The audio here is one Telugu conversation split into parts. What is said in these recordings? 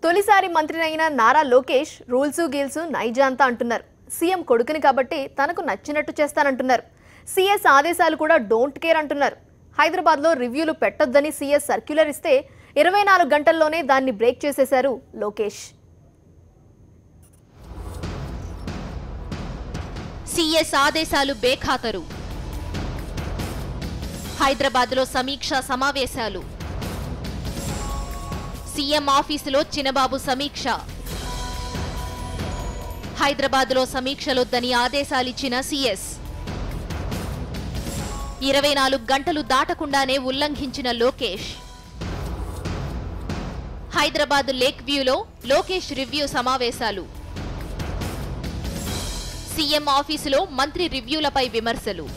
తొలిసారి మంత్రినైన నారా లోకేష్ రూల్స్ గీల్స్ నైజాంతా అంటున్నారు. సీఎం కొడుకుని కాబట్టి తనకు నచ్చినట్టు చేస్తానంటున్నారు. సీఎస్ ఆదేశాలు కూడా డోంట్ కేర్ అంటున్నారు. హైదరాబాద్లో రివ్యూలు పెట్టొద్దని సీఎస్ సర్క్యులర్ ఇస్తే 24 గంటల్లోనే దాన్ని బ్రేక్ చేసేశారు లోకేష్. సీఎస్ ఆదేశాలు బేఖాతరు. హైదరాబాద్లో సమీక్షా సమావేశాలు. సీఎం ఆఫీసులో చినబాబు సమీక్ష. హైదరాబాద్లో సమీక్షలొద్దని ఆదేశాలిచ్చిన సీఎస్. 24 గంటలు దాటకుండానే ఉల్లంఘించిన లోకేష్. హైదరాబాద్ లేక్ వ్యూలో లోకేష్ రివ్యూ సమావేశాలు. సీఎం ఆఫీసులో మంత్రి రివ్యూలపై విమర్శలు.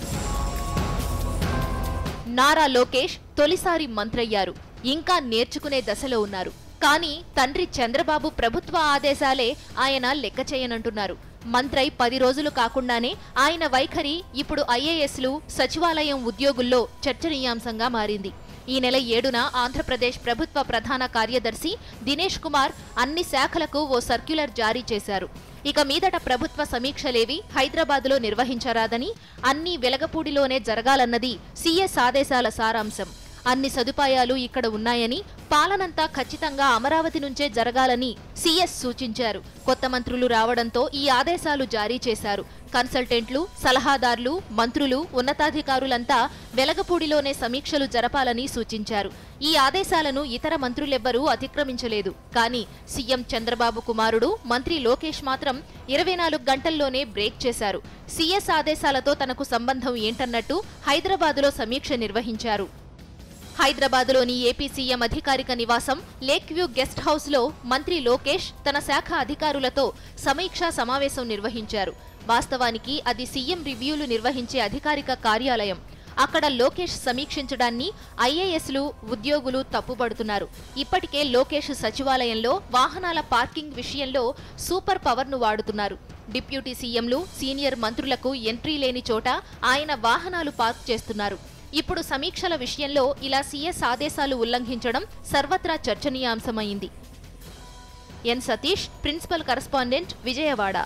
నారా లోకేష్ తొలిసారి మంత్రయ్యారు. ఇంకా నేర్చుకునే దశలో ఉన్నారు. కానీ తండ్రి చంద్రబాబు ప్రభుత్వ ఆదేశాలే ఆయన లెక్క చేయనంటున్నారు. మంత్రై 10 రోజులు కాకుండానే ఆయన వైఖరి ఇప్పుడు ఐఏఎస్లు, సచివాలయం ఉద్యోగుల్లో చర్చనీయాంశంగా మారింది. ఈ నెల 7న ఆంధ్రప్రదేశ్ ప్రభుత్వ ప్రధాన కార్యదర్శి దినేష్ కుమార్ అన్ని శాఖలకు ఓ సర్క్యులర్ జారీ చేశారు. ఇక మీదట ప్రభుత్వ సమీక్షలేవి హైదరాబాద్లో నిర్వహించరాదని, అన్నీ వెలగపూడిలోనే జరగాలన్నది సీఎస్ ఆదేశాల సారాంశం. అన్ని సదుపాయాలు ఇక్కడ ఉన్నాయని, పాలనంతా ఖచ్చితంగా అమరావతి నుంచే జరగాలని సీఎస్ సూచించారు. కొత్త మంత్రులు రావడంతో ఈ ఆదేశాలు జారీ చేశారు. కన్సల్టెంట్లు, సలహాదారులు, మంత్రులు, ఉన్నతాధికారులంతా వెలగపూడిలోనే సమీక్షలు జరపాలని సూచించారు. ఈ ఆదేశాలను ఇతర మంత్రులెవ్వరూ అతిక్రమించలేదు. కానీ సీఎం చంద్రబాబు కుమారుడు మంత్రి లోకేష్ మాత్రం 24 గంటల్లోనే బ్రేక్ చేశారు. సీఎస్ ఆదేశాలతో తనకు సంబంధం ఏంటన్నట్టు హైదరాబాదులో సమీక్ష నిర్వహించారు. హైదరాబాద్లోని ఏపీ సీఎం అధికారిక నివాసం లేక్ వ్యూ గెస్ట్ హౌస్లో మంత్రి లోకేష్ తన శాఖ అధికారులతో సమీక్షా సమావేశం నిర్వహించారు. వాస్తవానికి అది సీఎం రివ్యూలు నిర్వహించే అధికారిక కార్యాలయం. అక్కడ లోకేష్ సమీక్షించడాన్ని ఐఏఎస్లు, ఉద్యోగులు తప్పుపడుతున్నారు. ఇప్పటికే లోకేష్ సచివాలయంలో వాహనాల పార్కింగ్ విషయంలో సూపర్ పవర్ను వాడుతున్నారు. డిప్యూటీ సీఎంలు, సీనియర్ మంత్రులకు ఎంట్రీ లేని చోట ఆయన వాహనాలు పార్క్ చేస్తున్నారు. ఇప్పుడు సమీక్షల విషయంలో ఇలా సీఎస్ ఆదేశాలు ఉల్లంఘించడం సర్వత్రా చర్చనీయాంశమైంది. ఎన్ సతీష్, ప్రిన్సిపల్ కరస్పాండెంట్, విజయవాడ.